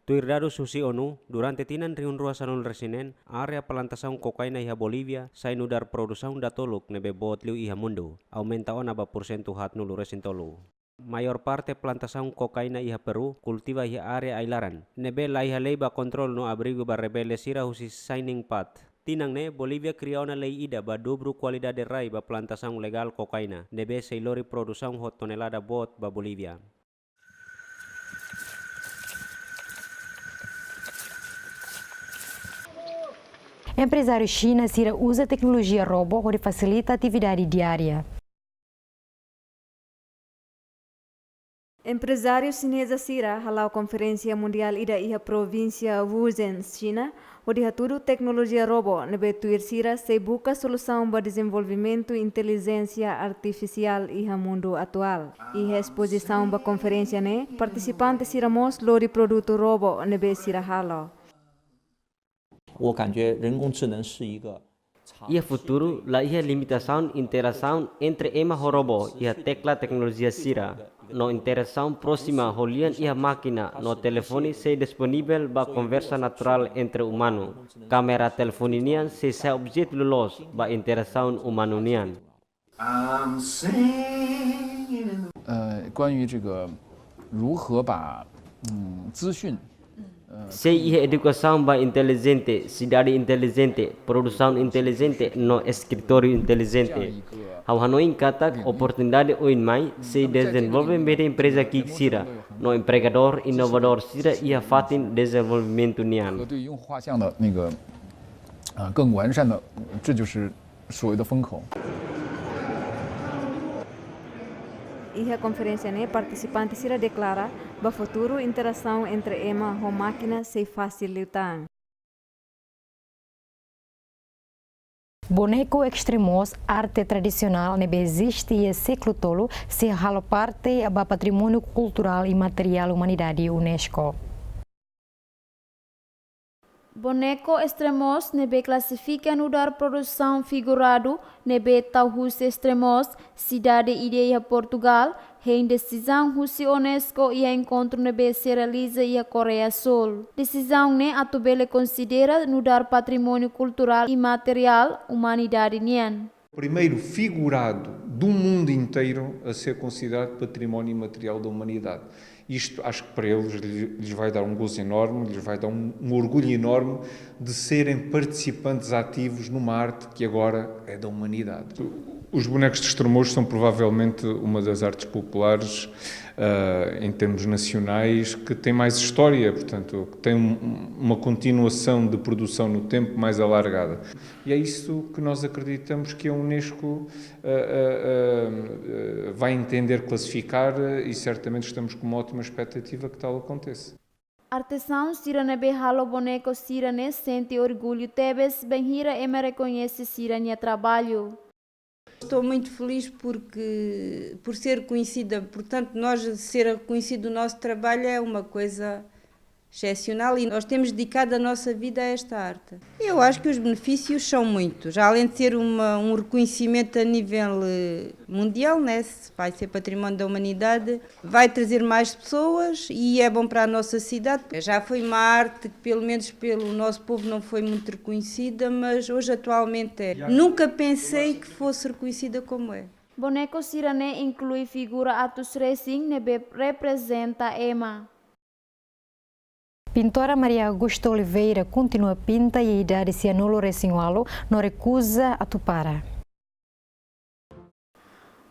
Tuirdados susi ONU, durante tinan riun ruasan resinen, area plantação cocaína iha Bolívia, sai nudar produção da toluk nebe bot liu iha Mundo, aumenta on aba porcento hat nulu resin tolu. Mayor parte plantação cocaína iha Peru cultiva iha area ailaran, nebe la iha leiba control no abrigo ba rebelde sira husi signing pat. Tinang ne, Bolívia cria una lei ida ba dobro qualidade rai ba plantação legal cocaína, nebe seilori produção hot tonelada bot ba Bolívia. Empresário China Sira usa tecnologia robô para facilitar a atividade diária. Empresário chinesa Sira halau conferência mundial ida iha província Wuzhen, China, onde tudo tecnologia robô nebe tuir Sira se busca solução para desenvolvimento inteligência artificial iha mundo atual. Iha exposição ba conferência ne, participantes Sira mos lori produto robô nebe Sira halau. 我感觉人工智能是一个 Ia futuro la ia limitação interação entre ema ho robô e a tecla tecnologia Sira. No interação próxima holian ia máquina no telefone se disponível ba conversa natural entre humano. Kamera telefonian se objeto lulos ba interação humano nian. 关于这个如何把资讯 Se ia educação ba inteligente, cidade inteligente, produção inteligente, no escritório inteligente. Hau hanoin katak oportunidade oin mai se desenvolve mede empresa que Sira, no empregador inovador Sira ia fatin desenvolvimento nian. 对用画像的那个更完善的，这就是所谓的风口。 Iha conferência ne participantes Sira declara ba futuro interação entre ema ho máquina se facilitar. Boneco extremos, arte tradicional, nebe existe e século tolo, se halo parte do patrimônio cultural e material humanidade UNESCO. Boneco extremos nebe classifica no dar produção figurado nebe Tauhus extremos, cidade ideia Portugal, em decisão husi UNESCO e encontro nebe se realiza e a Coreia Sul. Decisão ne atubele considera no dar patrimônio cultural e material humanidade nian. Primeiro figurado do mundo inteiro a ser considerado património imaterial da humanidade. Isto acho que para eles lhes vai dar um gozo enorme, lhes vai dar um orgulho enorme de serem participantes ativos numa arte que agora é da humanidade. Os bonecos de Estremoz são provavelmente uma das artes populares em termos nacionais que tem mais história, portanto, que tem uma continuação de produção no tempo mais alargada. E é isso que nós acreditamos que a UNESCO vai entender classificar e certamente estamos com uma ótima expectativa que tal aconteça. Artesão Sirane Behalo Boneco Sirane sente orgulho Tebes Benhira Ema reconhece Sirane trabalho. Estou muito feliz por ser conhecida, portanto, nós ser reconhecido o nosso trabalho é uma coisa excepcional e nós temos dedicado a nossa vida a esta arte. Eu acho que os benefícios são muitos, além de ser um reconhecimento a nível mundial, né? Vai ser património da humanidade, vai trazer mais pessoas e é bom para a nossa cidade. Já foi uma arte que pelo menos pelo nosso povo não foi muito reconhecida, mas hoje atualmente é. Nunca pensei que fosse reconhecida como é. Boneco Sirane inclui figura atos racing nebe representa Ema. Pintora Maria Augusta Oliveira continua pinta e a idade se anula resingualo, não recusa a tupara.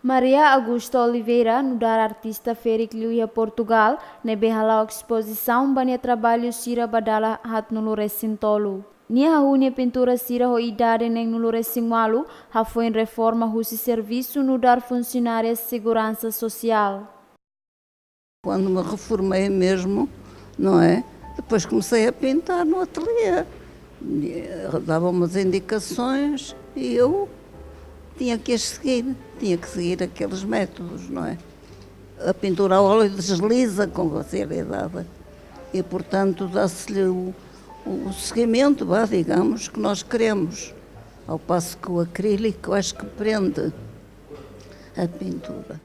Maria Augusta Oliveira, no dar artista Fericliuia Portugal, nebe halau exposição bania trabalho sira badala hat nulu resintolo. Nia haunia pintura sira ho idade neng nulu resingualo, ha foi em reforma husi serviço no dar funcionárias segurança social. Quando me reformei mesmo, não é? Depois comecei a pintar no ateliê, davam umas indicações e eu tinha que seguir aqueles métodos, não é? A pintura a óleo desliza com facilidade e, portanto, dá-se-lhe o seguimento, digamos, que nós queremos, ao passo que o acrílico acho que prende a pintura.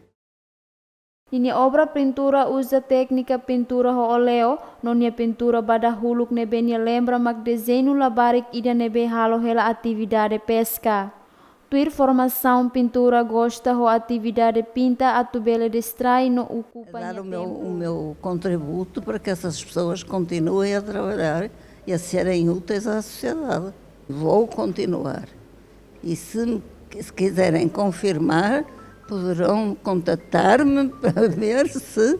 Ini obra pintura usa técnica pintura ho oleo, nonia pintura badahuluk nebe nia lembra mak desenho labarik ida nebe halo hela atividade pesca. Tuir formação pintura gosta ho atividade pinta atubele distrai no ocupa Dar o meu contributo para que essas pessoas continuem a trabalhar e a serem úteis à sociedade. Vou continuar. E se quiserem confirmar, poderão contatar-me para ver se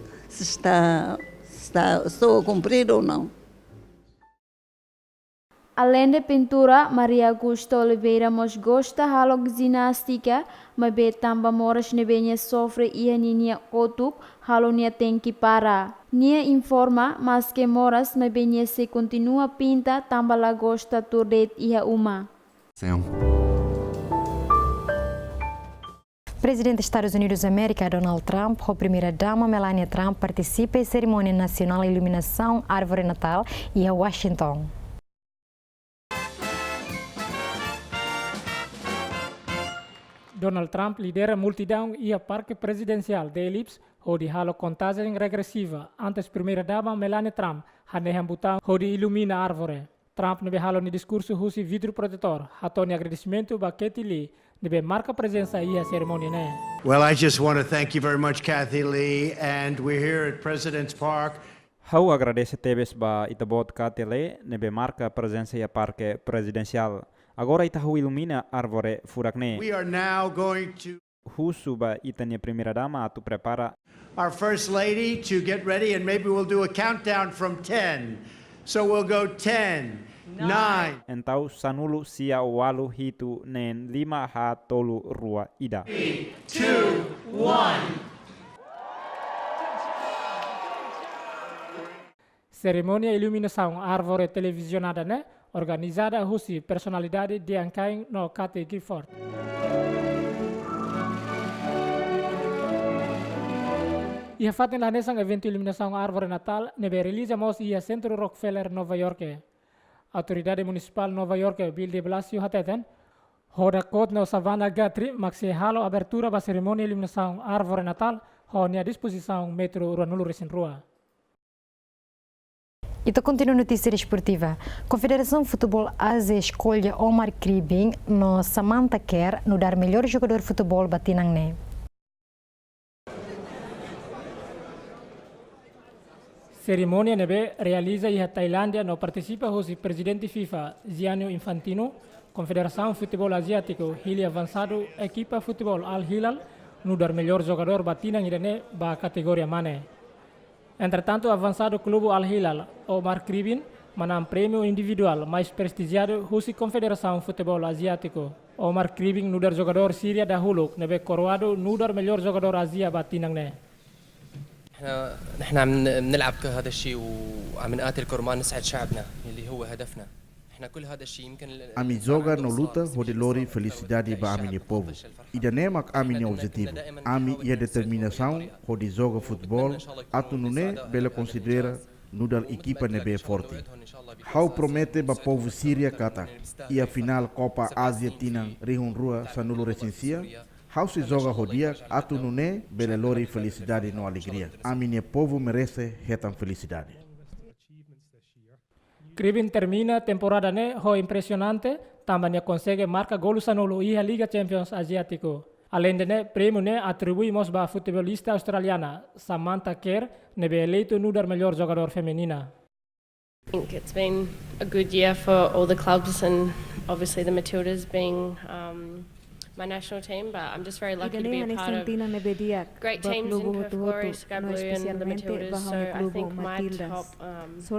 estou a cumprir ou não. Além de pintura, Maria Augusta Oliveira mos gosta halo ginástica, mas be tamba moras nebenya sofre ia ninia otuk, halo nia tem que parar. Nia informa, mas que moras nebenya se continua pinta, tamba la gosta turdet ia uma. Presidente dos Estados Unidos da América, Donald Trump, a primeira-dama Melania Trump participa em cerimônia nacional de iluminação Árvore Natal e a Washington. Donald Trump lidera multidão e a parque presidencial de Ellipse, onde halo contagem regressiva antes primeira-dama Melania Trump, hanehan botão onde ilumina a árvore. Trump nebe halo no discurso usi vidro protetor, hatoni agradecimento ba Katie Lee, nebe marca presença e a cerimônia né. Well, I just want to thank you very much, Kathy Lee, and we're here at President's Park. Hau agradece tebes ba itabot Katie Lee, nebe marca presença e a parque presidencial. Agora itahu ilumina árvore furakne. We are now going to Husuba itania primeira dama atu prepara our First Lady to get ready, and maybe we'll do a countdown from 10. So we'll go 10, 9. Entau sanulu sia walu hitu nen 5 ha tolu rua ida. 3, 2, 1. Cerimônia iluminação árvore televisionada né, organizada husi personalidade de Ankaing no Kate Gifford. Ia fatin lah nesang evento iluminação árvore natal nebe relisa mos ia Centro Rockefeller Nova York. Autoridade Municipal Nova York Bill de Blasio hateten hoda kot no Savannah Guthrie maxi halo abertura ba cerimônia iluminação árvore natal ho nia disposição metro Ruanulu Resin Rua. E tô continuando notícia esportiva. Confederação Futebol Ásia escolhe Omar Kribin no Samantha Kerr no dar melhor jogador de futebol batinang ne. Cerimônia nebe realiza a Tailândia no participa o presidente FIFA Gianni Infantino, Confederação Futebol Asiático Hili Avançado, equipa Futebol Al Hilal no dar melhor jogador batinang irene ba categoria mane. Entretanto, avançado clube Al Hilal, Omar Kribin, manam prêmio individual mais prestigiado husi Confederação Futebol Asiático. Omar Kribin nudar jogador Síria dahulu, nebe coroado nudar melhor jogador Asia batinang ne. نحن عم نلعب هذا الشيء وعم نقاتل كرمال نسعد شعبنا اللي هو هدفنا. احنا كل هذا الشيء يمكن Ami joga no luta hode lori felicidade ba ami povo. Ida nemak ami objetivo. Ami ia determinação hode joga futebol atu nune bela considera nudal equipa nebe forte. Hau promete ba povo Síria kata. Ia final Copa Ásia tinang rihun rua sanulu recensia. Hau se joga rodia atu nune bela lori felicidade no alegria. Ami povo merece retan felicidade. Kribin termina temporada ne ho impressionante, também consegue marca gol sanulu e a Liga Champions Asiático. Além de ne, prêmio ne atribuímos ba futebolista australiana Samantha Kerr, nebe eleito no dar melhor jogador feminina. I think it's been a good year for all the clubs and obviously the Matildas being my national team, but I'm just very lucky to be a part of great teams in Perth Glory, Sky Blue and the Matildas, so I think my top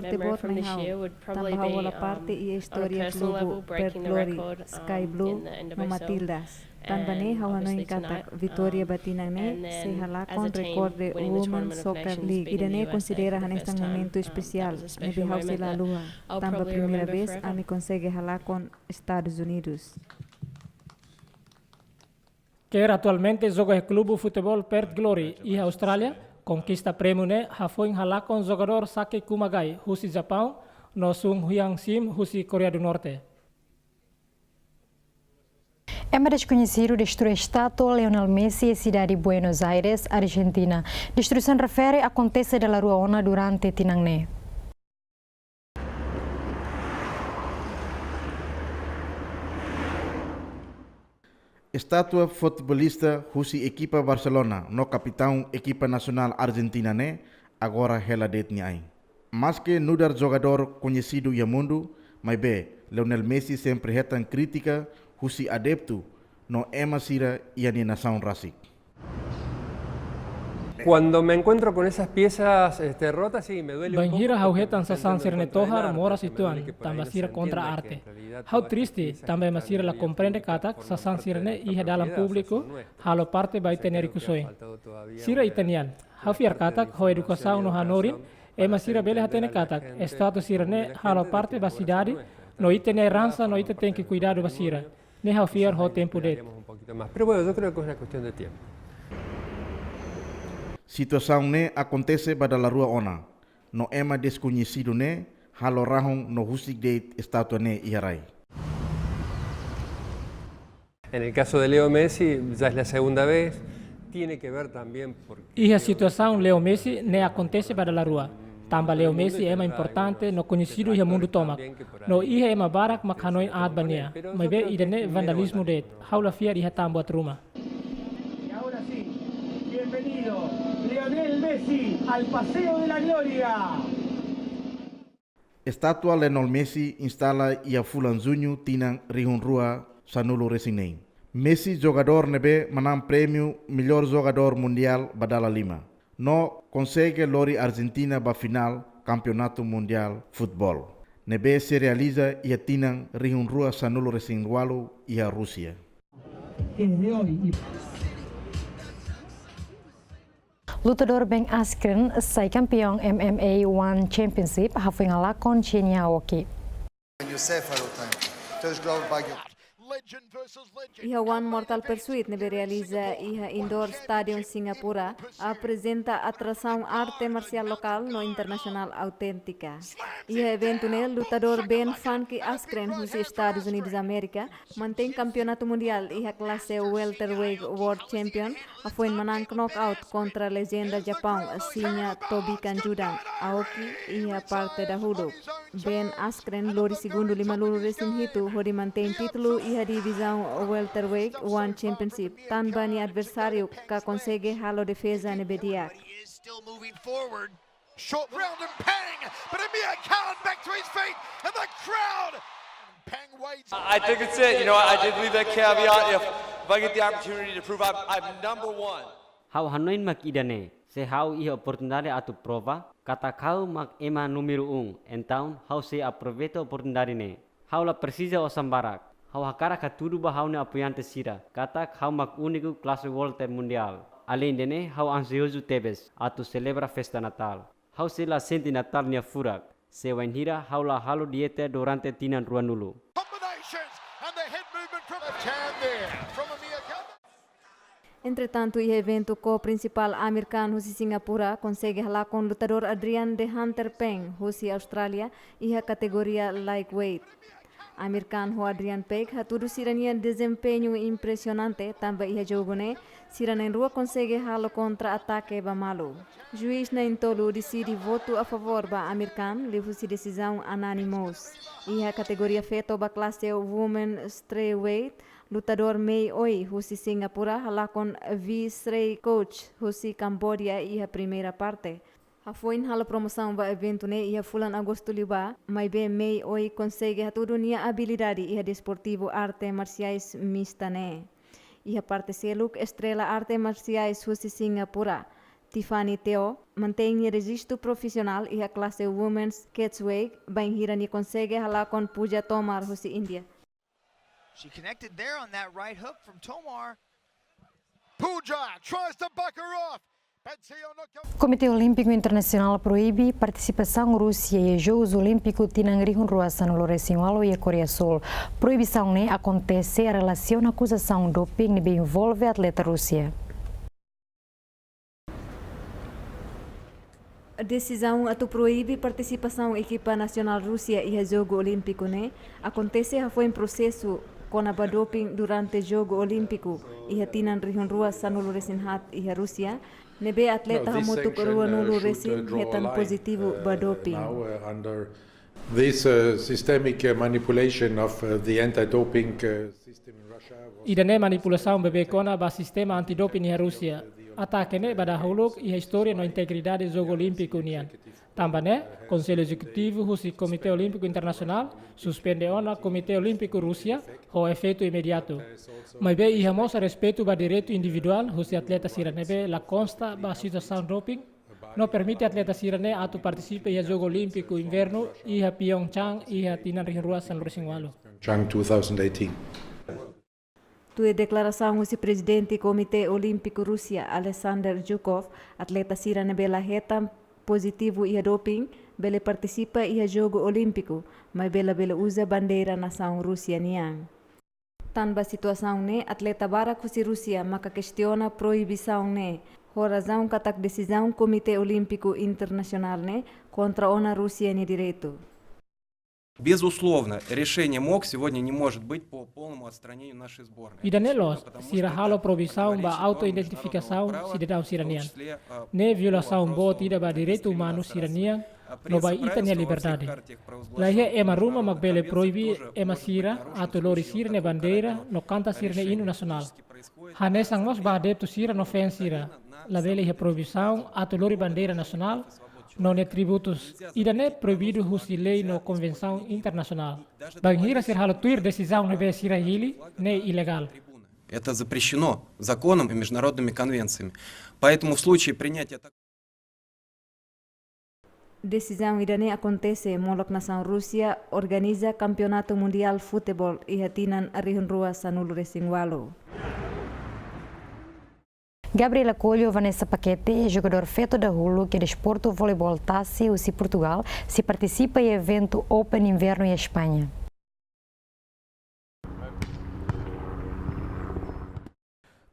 memory from this year would probably be on a personal level breaking the record in the NWSL. Também hawanoin katak Vitória batinane se halakon recorde Women Soccer League. Idane considera neste momento especial. Nebe hausi la lua. Tamba primeira vez ami consegue halakon Estados Unidos. Kerr atualmente joga no clube futebol Perth Glory e Austrália, conquista prêmio ne hafoin halakon jogador Saki Kumagai, husi Japão, no Sung Hyang Sim, husi Coreia do Norte. É mais desconhecido destruir a estátua Lionel Messi em cidade de Buenos Aires, Argentina. Destruição refere acontece na rua Ona durante Tinangné. Estátua futebolista Husi equipa Barcelona, no capitão equipa nacional Argentina né, agora ela detém. Mas que nudar jogador conhecido e mundo, mas bem, Lionel Messi sempre retan crítica Husi adepto no emasira e a nação racic. Cuando me encuentro con esas piezas rotas, sí, me duele un poco. Banhira hauhetan sa San Sirnetohar mora situan, tambasira contra arte. Hau triste, também masira la comprende katak sa San Sirne iha dalam público, halo parte bai teneri kusoi. Sira itanian, hau fiar katak ho educação no hanorin, masira bele hatene katak, estado Sirne halo parte ba cidade, no itene rança, no ite tem que cuidar do basira. Ne hau fiar ho tempo det. Pero bueno, yo creo que es una cuestión de tiempo. Situação ne acontece pada la rua Ona, no ema desconhecido ne, halo rahong no husik de estátua ne iharai. En el caso de Leo Messi, ya es la segunda vez, tiene que ver también porque... E a situação Leo Messi ne acontece pada la rua. Tamba Leo Messi é importante no conhecido e mundo tomak. No ihe ema barak makhanoi ad bania. Mas be idene vandalismo det. Haula fiar iha tambo truma. Y ahora sí, bienvenido Lionel Messi al Paseo de la Gloria. Estátua Lionel Messi instala ia fulan junho tinang rihun rua sanulo resinei. Messi jogador nebe manam prêmio melhor jogador mundial badala 5. No consegue lori Argentina ba final campeonato mundial futebol. Nebe se realiza ia tinang rihun rua sanulo resingualo ia Rússia. Desde hoy. Lutador Ben Askren sai campeão MMA One Championship hafingala con Chenya Oki. Iha One Mortal Pursuit nebe realiza Iha Indoor Stadium Singapura apresenta atração arte marcial local no internacional autêntica. Iha evento nele lutador Ben Funky Askren dos Estados Unidos da América mantém campeonato mundial Iha classe welterweight world champion foi manang knockout contra a legenda Japão Shinya Tobi Kanjudan Aoki Iha parte da judo. Ben Askren lori segundo 5 lulu racing hitu hori mantém título Iha divisão welterweight one championship tan bani adversário que consegue halo defesa ne bediak. Still moving forward. Short round and Pang, but Amir Khan back to his feet and the crowd. Pang waits. I think it's it. You know, I did leave that caveat. If I get the opportunity to prove I'm number one. Hau hanoin mak idane, se hau iha oportunidade atu prova, kata kau mak ema número 1, então hau se aproveita a oportunidade ne. Hau la precisa o sambarak. Hau hakara ka tudo ba hau ne apoiante sira, kata hau mak único classe Walter mundial. Além dene, hau ansioso tebes, atu celebra festa Natal. Hau se la senti Natal nia furak, se wainhira hau la halo dieta durante tinan ruanulu. Combinations and the head movement from the can there from Amir Khan. Entretanto, o evento co-principal Amir Khan husi Singapura consegue halar com lutador Adrian de Hunter Peng husi Austrália e a categoria lightweight. Amir Khan ho Adrian Peng tudo sirania desempenho impressionante também ia jogo né sirana em rua consegue halo contra ataque bamalo. Juiz na intolo decide voto a favor ba Amir Khan levo-se decisão anonymous. E a categoria feita ba classe women strawweight lutador Mei Oi husi Singapura hala com vice coach husi Cambodia e a primeira parte. A foi hala promoção ba evento ne ia fulan agosto liba, mas bem Mei Oi consegue a tudo nia habilidade e a desportivo arte marciais mista ne. E a parte seluk estrela arte marciais husi Singapura. Tiffany Teo mantém registro profissional e a classe women's catchweight bem hirani consegue hala com Pooja Tomar husi India. She connected there on that right hook from Tomar. Pooja tries to buck her off. O Comitê Olímpico Internacional proíbe participação Rússia em Jogos Olímpicos Tinangri Honroasa no Loresinwalo e a Coreia do Sul. Proibição ne acontece em relação à acusação doping que envolve a atleta Rússia. A decisão a proíbe participação equipa nacional Rússia e o Jogo Olímpico ne acontece foi em processo kona ba doping durante Jogo Olímpico iha tinan rihun rua sanulu resin hat iha Rusia, nebe atleta hamutuk rua nulu resin hetan positivo ba doping. This systemic manipulation of the anti-doping system in Russia. Idane manipulação bebe kona ba sistema antidoping iha Rusia. Atakene bada huluk iha história no integridade do Jogo Olímpico nian. Tambane, Conselho Executivo Rusi Comitê Olímpico Internacional suspende ona Comitê Olímpico Rússia com efeito imediato. Mas be iha mostra respeito ba direito individual Rusi atleta siranebe la consta ba situação doping no permite atleta sirane atu participe iha Jogo Olímpico Inverno iha Pyeongchang iha tinan rinrua San Lorenzo. Chang 2018. Tue declaração o presidente do Comitê Olímpico Rússia, Alexander Zhukov, atleta sirane bela hetam positivo iha doping, bele participa iha Jogo Olímpico, mas bela usa bandeira nação Rússia niang. Tanba situação ne, atleta barak husi Rússia maka questiona proibição ne, ho razão katak decisão Comitê Olímpico Internacional ne, contra ona Rússia ne direito. Безусловно, решение МОК сегодня не может быть по полному отстранению нашей сборной. Idanelos, sira halo proibição ba auto-identificação cidadão siranian. Ne violação bo tida ba direito humano siranian, no ba itania liberdade. Lahe ema ruma magbele proibi ema sira ato lori sirne bandeira no canta sirne hino nacional. Hanesang mos ba adepto sira no fen sira. La bele he proibição ato lori bandeira nacional, não é tributos. Idane proibido husi lei no convenção internacional. Banhira ser halo tuir decisão nebe sira hili ne ilegal. Это запрещено законом и международными конвенциями. Поэтому в случае принятия Decisão idane acontece molok nação Rússia organiza campeonato mundial futebol e hatinan arihun rua sanulu resingwalo. Gabriela Colho, Vanessa Paquete, jogador feito da Hulu que desporto voleibol Tassi, o Portugal, se participa em evento Open Inverno em Espanha.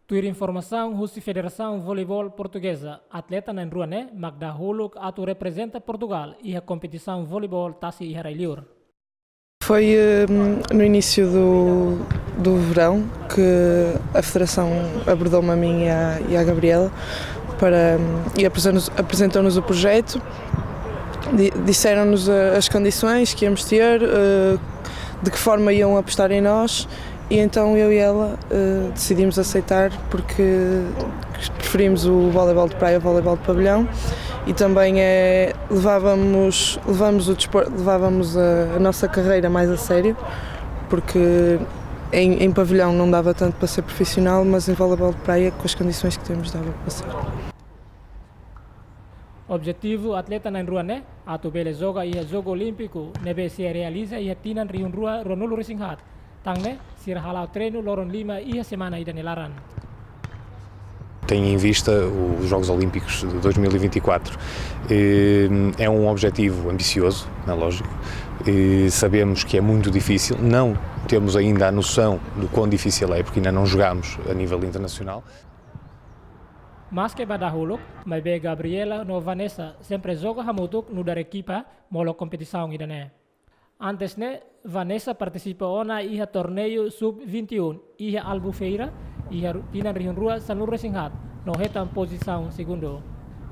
Tuir informação, Rusi Federação Voleibol Portuguesa, atleta na Ruane, Magda Huluk, atu representa Portugal e a competição voleibol Tassi e Harailiur. Foi no início do verão que a Federação abordou-me a mim e à Gabriela e apresentou-nos o projeto, disseram-nos as condições que íamos ter, de que forma iam apostar em nós, e então eu e ela decidimos aceitar porque preferimos o voleibol de praia ao voleibol de pavilhão. E também levávamos a nossa carreira mais a sério, porque em pavilhão não dava tanto para ser profissional, mas em voleibol de praia, com as condições que temos, dava para ser. Objetivo atleta na Ruane, atu bele joga ia Jogo Olímpico, nebe se realiza ia tinan riun rua ronulu resinghat. Tangne, sir halau treino loron 5 ia semana ida nelaran. Tem em vista os Jogos Olímpicos de 2024. É um objetivo ambicioso, na lógica. Sabemos que é muito difícil, não temos ainda a noção do quão difícil é, porque ainda não jogamos a nível internacional. Mas que badahuluk, mas be Gabriela no Vanessa sempre joga hamutuk no dar equipa molo competição idane. Antes ne, Vanessa participa ona iha torneio sub-21, iha Albufeira, iha tinan riun rua Sanlu Resinghat, no hetam posição segundo.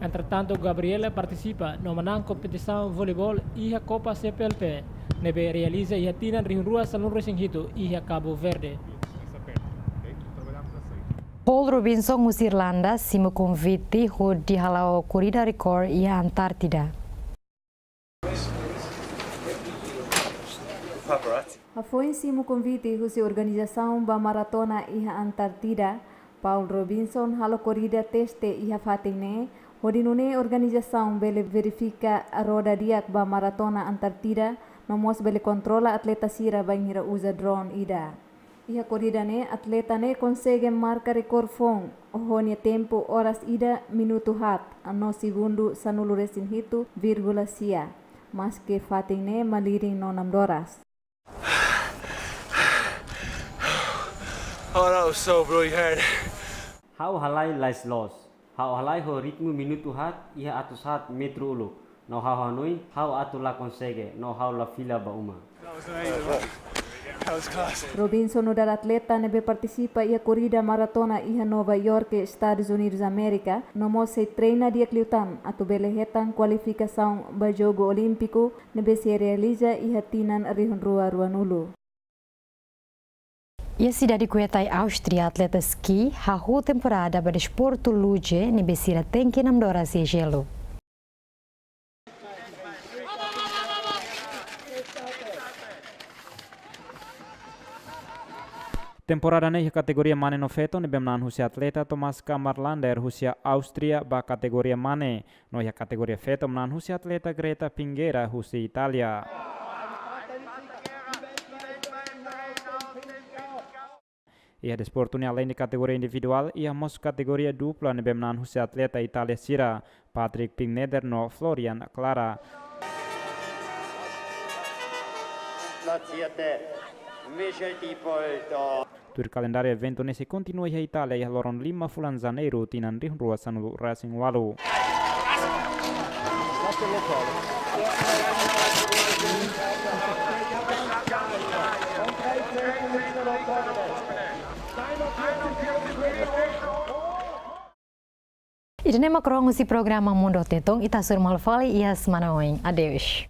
Entretanto, Gabriela participa no menang competição voleibol iha Copa CPLP, nebe realiza iha tinan riun rua Sanlu Resinghito, iha Cabo Verde. Paul Robinson, os Irlanda, simo convite de halau corrida record e a Antártida. Foi simo convite husi organização ba maratona iha Antártida, Paul Robinson halo corrida teste iha fatine, hodinune organização bele verifica a roda diak ba maratona Antártida, nomos bele controla atleta sira banhira usa drone ida. Iha corrida ne atleta ne consegue marca record fong, ohonye tempo horas ida minuto hat, ano segundo sanulu resin hitu virgula sia, mas que fatine maliring no 6 horas. Oh, that was so really hard. How halai lais los. How halai ho ritmo minuto hat iha atus hat metro ulu. No how hanui, how atu la consegue, no how la fila ba uma. That was amazing. That was close. Robinson no dar atleta nebe participa ia corrida maratona ia Nova York, Estados Unidos América, no mo se treina dia kliutan atu belehetan kualifikação ba jogo olímpico nebe se realiza ia tinan rihun rua ruanulu. E a cidade Cuetai, Áustria, atleta ski, a temporada para desporto luge, nebesira tem que namdora se gelo. Temporada na kategoria mane no feto ni bemnan husia atleta Thomas Kamarlander husia Austria ba kategoria mane no ya kategoria feto menan husia atleta Greta Pinguera husia Italia. Ia desporto ni além de kategoria individual ia mos kategoria dupla ni bemnan husia atleta Italia Sira Patrick Pigneder no Florian Clara. Tur calendario evento nesse continua a Itália e loron 5 bulan Janeiro tinan rihun rua sanulu Racing Walu. E nem macron si programa Mundo Tetum ita sur malfali ia semana oing. Adeus.